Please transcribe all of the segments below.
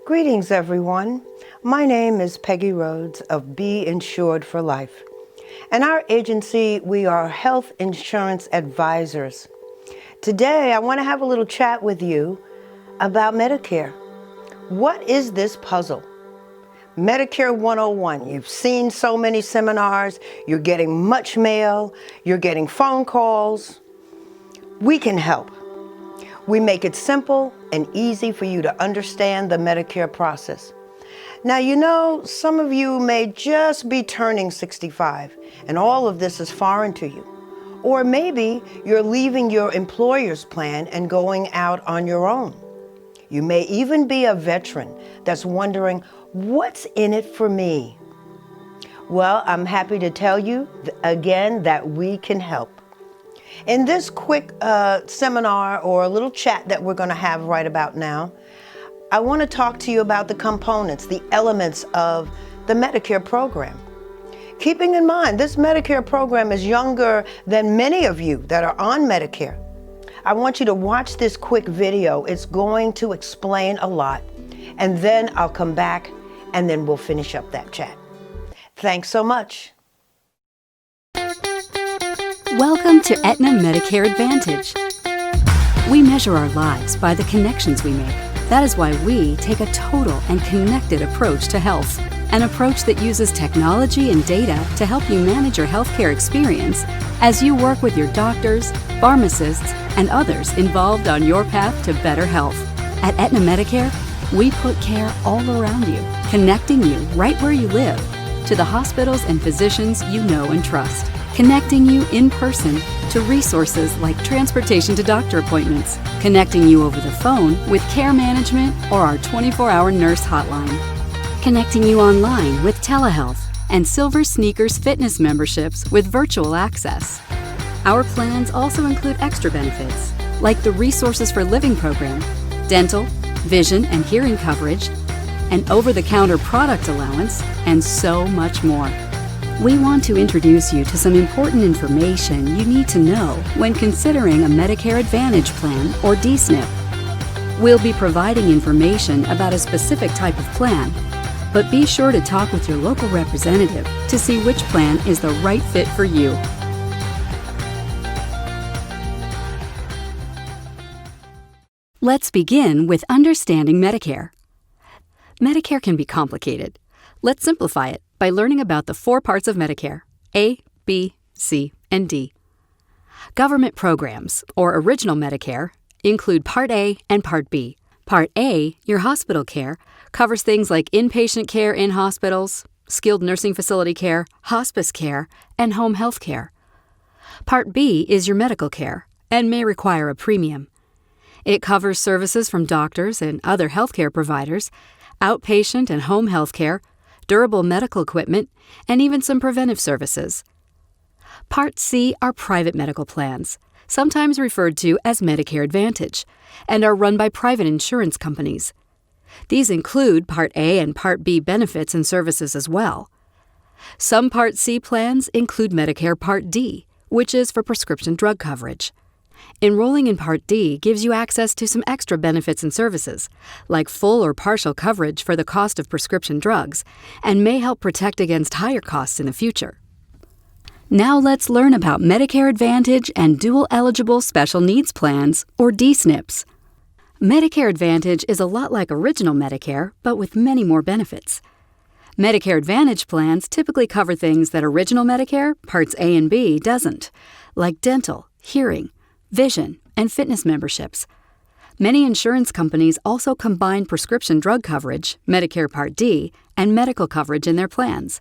Greetings, everyone. My name is Peggy Rhodes of Be Insured for Life. And our agency, we are health insurance advisors. Today, I want to have a little chat with you about Medicare. What is this puzzle? Medicare 101. You've seen so many seminars, you're getting much mail, you're getting phone calls. We can help. We make it simple and easy for you to understand the Medicare process. Now, you know, some of you may just be turning 65, and all of this is foreign to you. Or maybe you're leaving your employer's plan and going out on your own. You may even be a veteran that's wondering, what's in it for me? Well, I'm happy to tell you again that we can help. In this quick seminar or a little chat that we're going to have right about now, I want to talk to you about the components, the elements of the Medicare program. Keeping in mind, this Medicare program is younger than many of you that are on Medicare. I want you to watch this quick video. It's going to explain a lot. And then I'll come back and then we'll finish up that chat. Thanks so much. Welcome to Aetna Medicare Advantage. We measure our lives by the connections we make. That is why we take a total and connected approach to health. An approach that uses technology and data to help you manage your healthcare experience as you work with your doctors, pharmacists, and others involved on your path to better health. At Aetna Medicare, we put care all around you, connecting you right where you live to the hospitals and physicians you know and trust. Connecting you in person to resources like transportation to doctor appointments, connecting you over the phone with care management or our 24-hour nurse hotline, connecting you online with telehealth and Silver Sneakers fitness memberships with virtual access. Our plans also include extra benefits like the Resources for Living program, dental, vision and hearing coverage, an over-the-counter product allowance, and so much more. We want to introduce you to some important information you need to know when considering a Medicare Advantage plan or D-SNP. We'll be providing information about a specific type of plan, but be sure to talk with your local representative to see which plan is the right fit for you. Let's begin with understanding Medicare. Medicare can be complicated. Let's simplify it by learning about the 4 parts of Medicare: A, B, C, and D. Government programs, or Original Medicare, include Part A and Part B. Part A, your hospital care, covers things like inpatient care in hospitals, skilled nursing facility care, hospice care, and home health care. Part B is your medical care and may require a premium. It covers services from doctors and other healthcare providers, outpatient and home health care, durable medical equipment, and even some preventive services. Part C are private medical plans, sometimes referred to as Medicare Advantage, and are run by private insurance companies. These include Part A and Part B benefits and services as well. Some Part C plans include Medicare Part D, which is for prescription drug coverage. Enrolling in Part D gives you access to some extra benefits and services, like full or partial coverage for the cost of prescription drugs, and may help protect against higher costs in the future. Now let's learn about Medicare Advantage and dual-eligible special needs plans, or D-SNPs. Medicare Advantage is a lot like Original Medicare, but with many more benefits. Medicare Advantage plans typically cover things that Original Medicare, Parts A and B, doesn't, like dental, hearing, vision, and fitness memberships. Many insurance companies also combine prescription drug coverage, Medicare Part D, and medical coverage in their plans.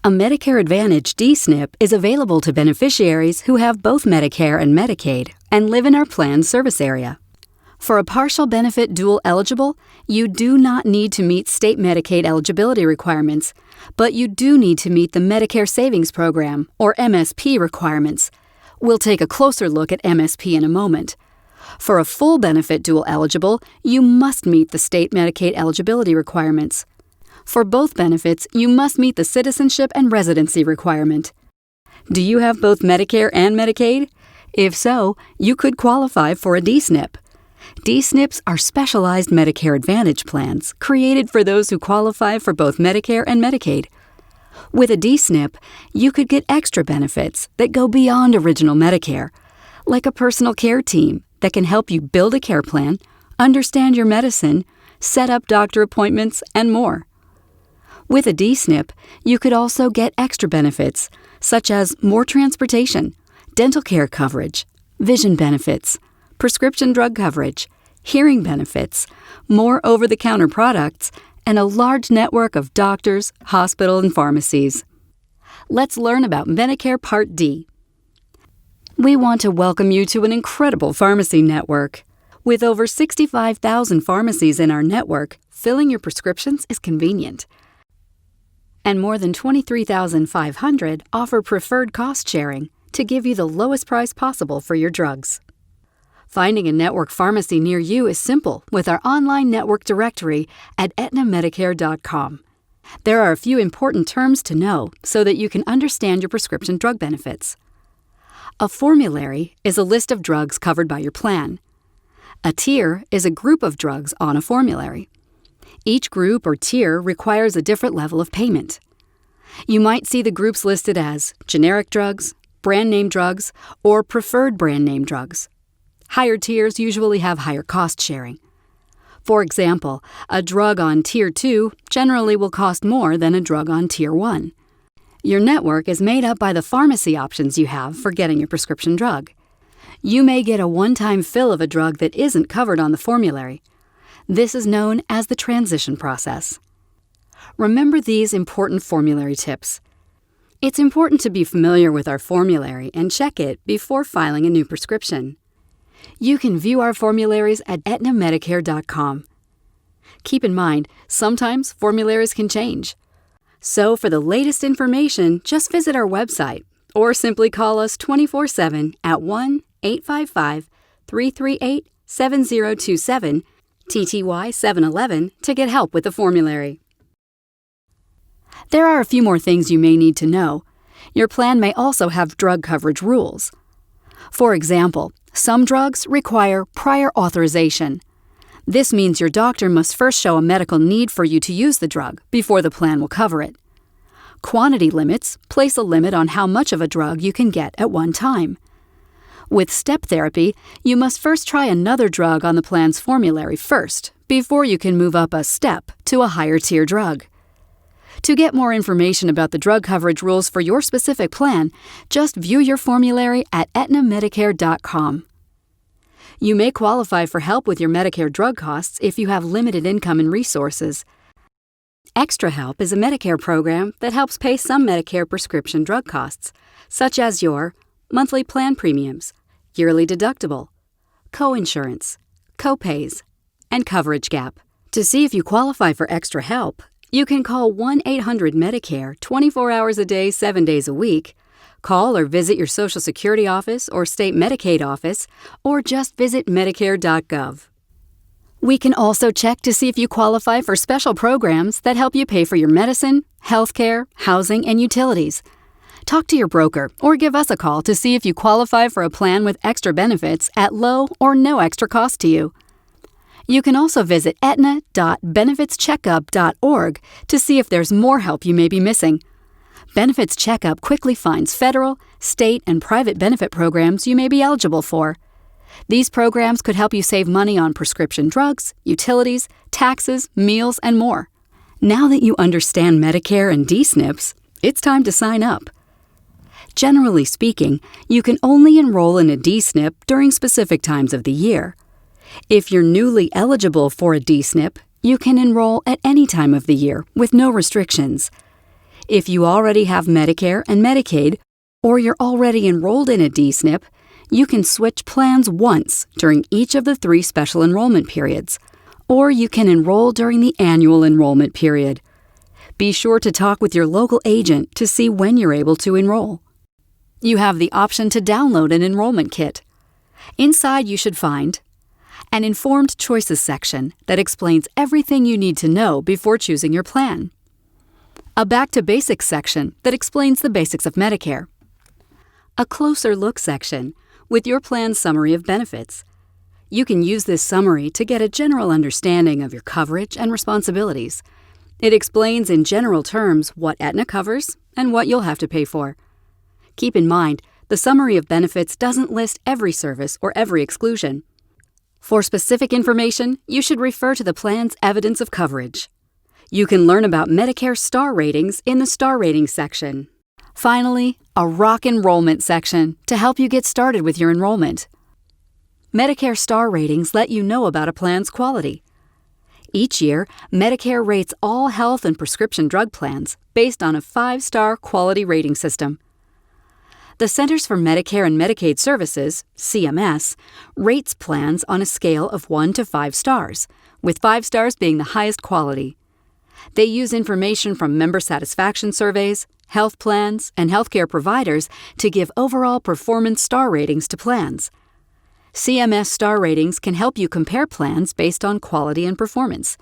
A Medicare Advantage D-SNP is available to beneficiaries who have both Medicare and Medicaid and live in our plan's service area. For a partial benefit dual eligible, you do not need to meet state Medicaid eligibility requirements, but you do need to meet the Medicare Savings Program, or MSP, requirements. We'll take a closer look at MSP in a moment. For a full benefit dual eligible, you must meet the state Medicaid eligibility requirements. For both benefits, you must meet the citizenship and residency requirement. Do you have both Medicare and Medicaid? If so, you could qualify for a D-SNP. D-SNPs are specialized Medicare Advantage plans created for those who qualify for both Medicare and Medicaid. With a D-SNP, you could get extra benefits that go beyond original Medicare, like a personal care team that can help you build a care plan, understand your medicine, set up doctor appointments, and more. With a D-SNP, you could also get extra benefits, such as more transportation, dental care coverage, vision benefits, prescription drug coverage, hearing benefits, more over-the-counter products, and a large network of doctors, hospitals, and pharmacies. Let's learn about Medicare Part D. We want to welcome you to an incredible pharmacy network. With over 65,000 pharmacies in our network, filling your prescriptions is convenient. And more than 23,500 offer preferred cost sharing to give you the lowest price possible for your drugs. Finding a network pharmacy near you is simple with our online network directory at aetnamedicare.com. There are a few important terms to know so that you can understand your prescription drug benefits. A formulary is a list of drugs covered by your plan. A tier is a group of drugs on a formulary. Each group or tier requires a different level of payment. You might see the groups listed as generic drugs, brand name drugs, or preferred brand name drugs. Higher tiers usually have higher cost sharing. For example, a drug on Tier 2 generally will cost more than a drug on Tier 1. Your network is made up by the pharmacy options you have for getting your prescription drug. You may get a one-time fill of a drug that isn't covered on the formulary. This is known as the transition process. Remember these important formulary tips. It's important to be familiar with our formulary and check it before filing a new prescription. You can view our formularies at aetnamedicare.com. Keep in mind, sometimes formularies can change. So for the latest information, just visit our website or simply call us 24/7 at 1-855-338-7027, TTY 711, to get help with the formulary. There are a few more things you may need to know. Your plan may also have drug coverage rules. For example, some drugs require prior authorization. This means your doctor must first show a medical need for you to use the drug before the plan will cover it. Quantity limits place a limit on how much of a drug you can get at one time. With step therapy, you must first try another drug on the plan's formulary first before you can move up a step to a higher tier drug. To get more information about the drug coverage rules for your specific plan, just view your formulary at aetnamedicare.com. You may qualify for help with your Medicare drug costs if you have limited income and resources. Extra Help is a Medicare program that helps pay some Medicare prescription drug costs, such as your monthly plan premiums, yearly deductible, coinsurance, copays, and coverage gap. To see if you qualify for Extra Help, you can call 1-800-MEDICARE 24 hours a day, 7 days a week. Call or visit your Social Security office or state Medicaid office, or just visit Medicare.gov. We can also check to see if you qualify for special programs that help you pay for your medicine, health care, housing, and utilities. Talk to your broker or give us a call to see if you qualify for a plan with extra benefits at low or no extra cost to you. You can also visit aetna.benefitscheckup.org to see if there's more help you may be missing. Benefits Checkup quickly finds federal, state, and private benefit programs you may be eligible for. These programs could help you save money on prescription drugs, utilities, taxes, meals, and more. Now that you understand Medicare and D-SNPs, it's time to sign up. Generally speaking, you can only enroll in a D-SNP during specific times of the year. If you're newly eligible for a D-SNP, you can enroll at any time of the year with no restrictions. If you already have Medicare and Medicaid, or you're already enrolled in a D-SNP, you can switch plans once during each of the 3 special enrollment periods, or you can enroll during the annual enrollment period. Be sure to talk with your local agent to see when you're able to enroll. You have the option to download an enrollment kit. Inside you should find an Informed Choices section that explains everything you need to know before choosing your plan, a Back to Basics section that explains the basics of Medicare, a Closer Look section with your plan's summary of benefits. You can use this summary to get a general understanding of your coverage and responsibilities. It explains in general terms what Aetna covers and what you'll have to pay for. Keep in mind, the summary of benefits doesn't list every service or every exclusion. For specific information, you should refer to the plan's evidence of coverage. You can learn about Medicare star ratings in the star ratings section. Finally, a rock enrollment section to help you get started with your enrollment. Medicare star ratings let you know about a plan's quality. Each year, Medicare rates all health and prescription drug plans based on a 5-star quality rating system. The Centers for Medicare and Medicaid Services, CMS, rates plans on a scale of 1 to 5 stars, with 5 stars being the highest quality. They use information from member satisfaction surveys, health plans, and healthcare providers to give overall performance star ratings to plans. CMS star ratings can help you compare plans based on quality and performance.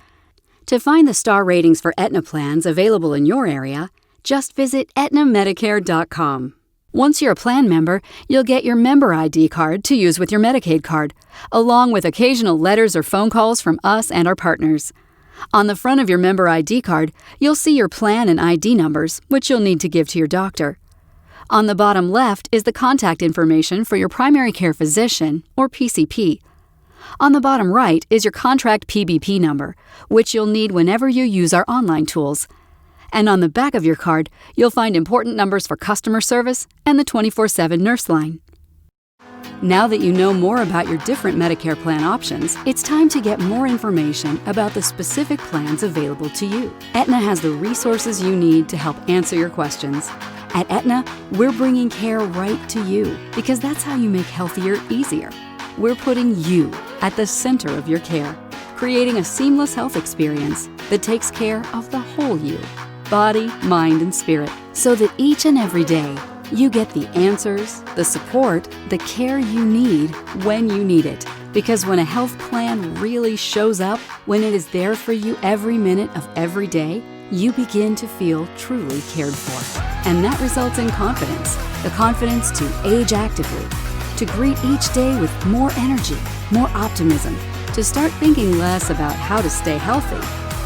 To find the star ratings for Aetna plans available in your area, just visit aetnamedicare.com. Once you're a plan member, you'll get your member ID card to use with your Medicaid card, along with occasional letters or phone calls from us and our partners. On the front of your member ID card, you'll see your plan and ID numbers, which you'll need to give to your doctor. On the bottom left is the contact information for your primary care physician, or PCP. On the bottom right is your contract PBP number, which you'll need whenever you use our online tools. And on the back of your card, you'll find important numbers for customer service and the 24/7 nurse line. Now that you know more about your different Medicare plan options, it's time to get more information about the specific plans available to you. Aetna has the resources you need to help answer your questions. At Aetna, we're bringing care right to you because that's how you make healthier easier. We're putting you at the center of your care, creating a seamless health experience that takes care of the whole you, body, mind, and spirit, so that each and every day you get the answers, the support, the care you need when you need it. Because when a health plan really shows up, when it is there for you every minute of every day, you begin to feel truly cared for. And that results in confidence, the confidence to age actively, to greet each day with more energy, more optimism, to start thinking less about how to stay healthy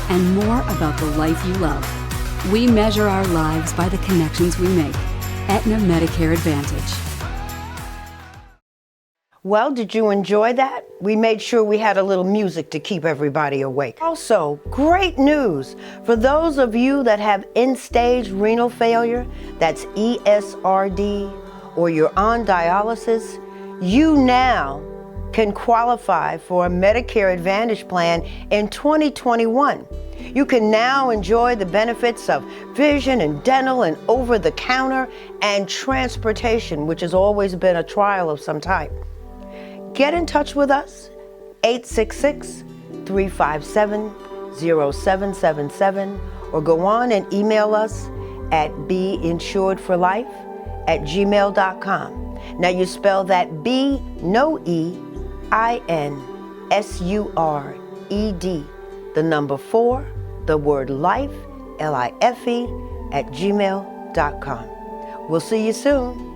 and more about the life you love. We measure our lives by the connections we make. Aetna Medicare Advantage. Well, did you enjoy that? We made sure we had a little music to keep everybody awake. Also, great news for those of you that have end-stage renal failure, that's ESRD, or you're on dialysis, you now can qualify for a Medicare Advantage plan in 2021. You can now enjoy the benefits of vision and dental and over-the-counter and transportation, which has always been a trial of some type. Get in touch with us, 866-357-0777, or go on and email us at beinsuredforlife@gmail.com. Now you spell that B, no E, INSURED, the number 4, the word life, LIFE, @gmail.com. We'll see you soon.